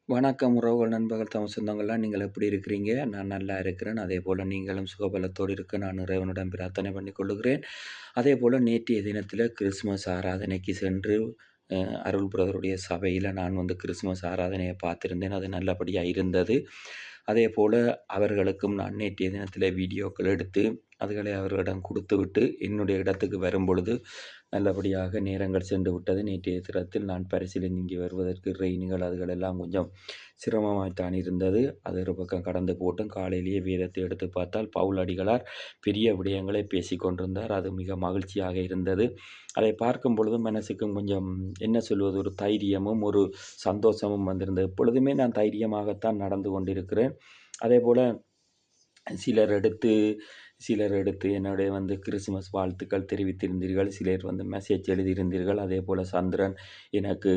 வணக்கம் உறவுகள், நண்பர்கள், தமிழ் சொந்தங்கள்லாம் நீங்கள் எப்படி இருக்கிறீங்க? நான் நல்லா இருக்கிறேன். அதேபோல் நீங்களும் சுகபலத்தோடு இருக்க நான் இறைவனிடம் பிரார்த்தனை பண்ணிக் கொள்ளுகிறேன். அதேபோல் நேற்றைய தினத்தில் கிறிஸ்மஸ் ஆராதனைக்கு சென்று அருள் பிரதருடைய சபையில் நான் கிறிஸ்மஸ் ஆராதனையை பார்த்திருந்தேன். அது நல்லபடியாக இருந்தது. அதேபோல் அவர்களுக்கும் நான் நேற்றைய தினத்தில் வீடியோக்கள் எடுத்து அதுகளை அவர்களிடம் கொடுத்துவிட்டு என்னுடைய இடத்துக்கு வரும்பொழுது நல்லபடியாக நேரங்கள் சென்று விட்டது. நேற்றைய தினத்தில் நான் பரிசில் நீங்கி வருவதற்கு ரெயின்கள் அதுகளெல்லாம் கொஞ்சம் சிரமமாய்த்தான் இருந்தது. அது ஒரு பக்கம் கடந்து போட்டும் காலையிலேயே வேதத்தை எடுத்து பார்த்தால் பவுல் அடிகளார் பெரிய விடயங்களை பேசி கொண்டிருந்தார். அது மிக மகிழ்ச்சியாக இருந்தது. அதை பார்க்கும் பொழுதும் மனசுக்கும் கொஞ்சம் என்ன சொல்வது, ஒரு தைரியமும் ஒரு சந்தோஷமும் வந்திருந்தது. எப்பொழுதுமே நான் தைரியமாகத்தான் நடந்து கொண்டிருக்கிறேன். அதேபோல் சிலர் எடுத்து என்னுடைய கிறிஸ்துமஸ் வாழ்த்துக்கள் தெரிவித்திருந்தீர்கள். சிலர் மெசேஜ் எழுதியிருந்தீர்கள். அதேபோல் சந்திரன் எனக்கு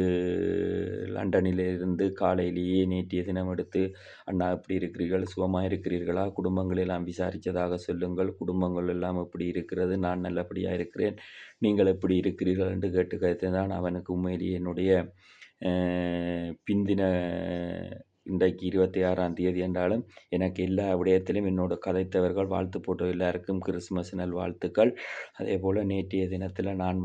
லண்டனிலிருந்து காலையிலேயே நேற்றைய தினம் எடுத்து, அண்ணா எப்படி இருக்கிறீர்கள், சுகமாக இருக்கிறீர்களா, குடும்பங்கள் எல்லாம் விசாரித்ததாக சொல்லுங்கள், குடும்பங்கள் எல்லாம் எப்படி இருக்கிறது, நான் நல்லபடியாக இருக்கிறேன், நீங்கள் எப்படி இருக்கிறீர்கள் என்று கேட்டு கதைத்தான். அவனுக்கு உண்மையிலேயே என்னுடைய பிந்தின இன்றைக்கு 26ஆம் தேதி என்றாலும் எனக்கு எல்லா விடயத்திலும் என்னோட கதைத்தவர்கள் வாழ்த்து போட்ட எல்லாருக்கும் கிறிஸ்மஸ் நல் வாழ்த்துக்கள். அதேபோல் நேற்றைய தினத்தில் நான்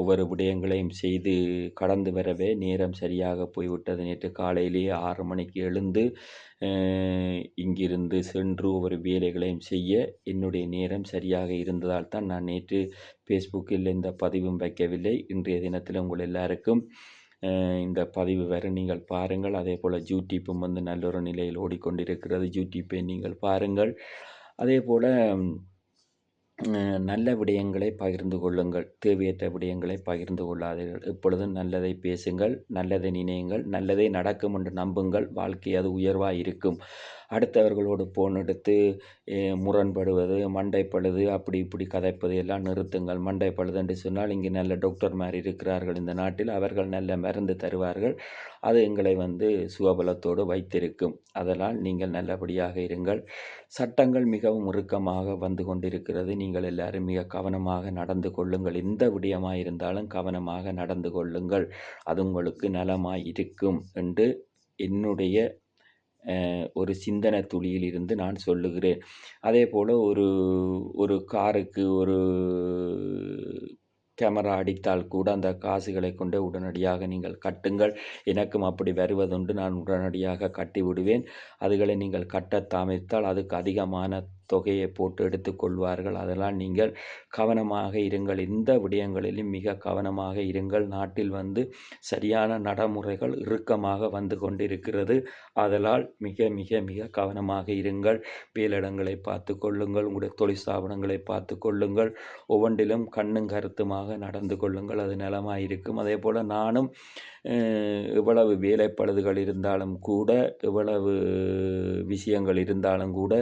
ஒவ்வொரு விடயங்களையும் செய்து கடந்து வரவே நேரம் சரியாக போய்விட்டது. நேற்று காலையிலேயே 6 மணிக்கு எழுந்து இங்கிருந்து சென்று ஒவ்வொரு வேலைகளையும் செய்ய என்னுடைய நேரம் சரியாக இருந்ததால் தான் நான் நேற்று ஃபேஸ்புக்கில் எந்த பதிவும் வைக்கவில்லை. இன்றைய தினத்தில் உங்கள் எல்லாருக்கும் இந்த பதிவு வர நீங்கள் பாருங்கள். அதேபோல் யூடியூப்பும் நல்லொரு நிலையில் ஓடிக்கொண்டிருக்கிறது. யூடியூப்பை நீங்கள் பாருங்கள். அதேபோல் நல்ல விடயங்களை பகிர்ந்து கொள்ளுங்கள். தேவையற்ற விடயங்களை பகிர்ந்து கொள்ளாதீர்கள். எப்பொழுதும் நல்லதை பேசுங்கள், நல்லதை நினையுங்கள், நல்லதே நடக்கும் என்று நம்புங்கள். வாழ்க்கை அது உயர்வாக இருக்கும். அடுத்தவர்களோடு போன் எடுத்து முரண்படுவது, மண்டைப்பழுது, அப்படி இப்படி கதைப்பது எல்லாம் நிறுத்துங்கள். மண்டைப்பழுது என்று சொன்னால் இங்கே நல்ல டாக்டர்மார் இருக்கிறார்கள் இந்த நாட்டில். அவர்கள் நல்ல மருந்து தருவார்கள். அது எங்களை சுகபலத்தோடு வைத்திருக்கும். அதனால் நீங்கள் நல்லபடியாக இருங்கள். சட்டங்கள் மிகவும் இறுக்கமாக வந்து கொண்டிருக்கிறது. நீங்கள் எல்லாரும் மிக கவனமாக நடந்து கொள்ளுங்கள். எந்த விடயமாக இருந்தாலும் கவனமாக நடந்து கொள்ளுங்கள். அது உங்களுக்கு நலமாய் இருக்கும் என்று என்னுடைய ஒரு சிந்தனை துளியில் இருந்து நான் சொல்லுகிறேன். அதேபோல் ஒரு காருக்கு ஒரு கேமரா அடித்தால் கூட அந்த காசுகளை கொண்டு உடனடியாக நீங்கள் கட்டுங்கள். எனக்கும் அப்படி வருவதுண்டு. நான் உடனடியாக கட்டிவிடுவேன். அதுகளை நீங்கள் கட்ட தாமதித்தால் அதுக்கு அதிகமான தொகையை போட்டு எடுத்துக்கொள்வார்கள். அதனால் நீங்கள் கவனமாக இருங்கள். எந்த விடயங்களிலும் மிக கவனமாக இருங்கள். நாட்டில் சரியான நடைமுறைகள் இறுக்கமாக வந்து கொண்டிருக்கிறது. அதனால் மிக மிக மிக கவனமாக இருங்கள். வேலையிடங்களை பார்த்து கொள்ளுங்கள். உங்களுடைய தொழில் ஸ்தாபனங்களை பார்த்து கொள்ளுங்கள். ஒவ்வொன்றிலும் கண்ணும் கருத்துமாக நடந்து கொள்ளுங்கள். அது நலமாக இருக்கும். அதே போல் நானும் எவ்வளவு வேலைப்பழுதுகள் இருந்தாலும் கூட, எவ்வளவு விஷயங்கள் இருந்தாலும் கூட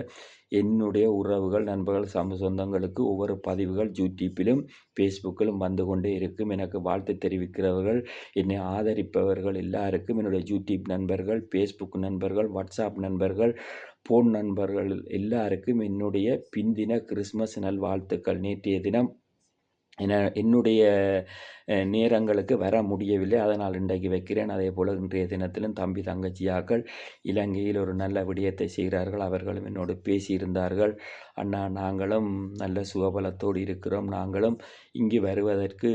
என்னுடைய உறவுகள், நண்பர்கள், சொந்தங்களுக்கு ஒவ்வொரு பதிவுகள் யூடியூப்பிலும் ஃபேஸ்புக்கிலும் வந்து கொண்டே இருக்கும். எனக்கு வாழ்த்து தெரிவிக்கிறவர்கள், என்னை ஆதரிப்பவர்கள் எல்லாருக்கும், என்னுடைய யூடியூப் நண்பர்கள், ஃபேஸ்புக் நண்பர்கள், வாட்ஸ்அப் நண்பர்கள், ஃபோன் நண்பர்கள் எல்லாருக்கும் என்னுடைய பிந்தின கிறிஸ்மஸ் நல்வாழ்த்துக்கள். நேற்றைய தினம் என்னுடைய நேரங்களுக்கு வர முடியவில்லை. அதனால் இன்றைக்கு வைக்கிறேன். அதேபோல் இன்றைய தினத்திலும் தம்பி தங்கச்சியாக்கள் இலங்கையில் ஒரு நல்ல விடயத்தை செய்கிறார்கள். அவர்களும் என்னோடு பேசியிருந்தார்கள். அண்ணா, நாங்களும் நல்ல சுகபலத்தோடு இருக்கிறோம். நாங்களும் இங்கு வருவதற்கு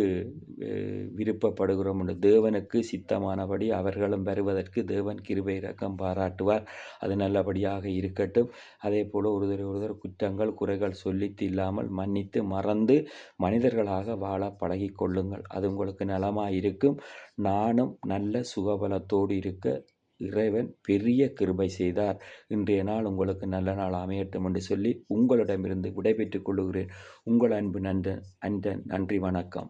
விருப்பப்படுகிறோம் என்று. தேவனுக்கு சித்தமானபடி அவர்களும் வருவதற்கு தேவன் கிருபை இரக்கம் பாராட்டுவார். அது நல்லபடியாக இருக்கட்டும். அதேபோல் ஒருவர் குற்றங்கள் குறைகள் சொல்லித்து இல்லாமல் மன்னித்து மறந்து மனிதர்களாக வாழ பழகி கொள்ளுங்கள். அது உங்களுக்கு நலமாக இருக்கும். நானும் நல்ல சுகபலத்தோடு இருக்க இறைவன் பெரிய கிருபை செய்தார். இன்றைய நாள் உங்களுக்கு நல்ல நாள் அமையட்டும் என்று சொல்லி உங்களிடமிருந்து விடைபெற்றுக் கொள்ளுகிறேன். உங்கள் அன்பு நன்றி. வணக்கம்.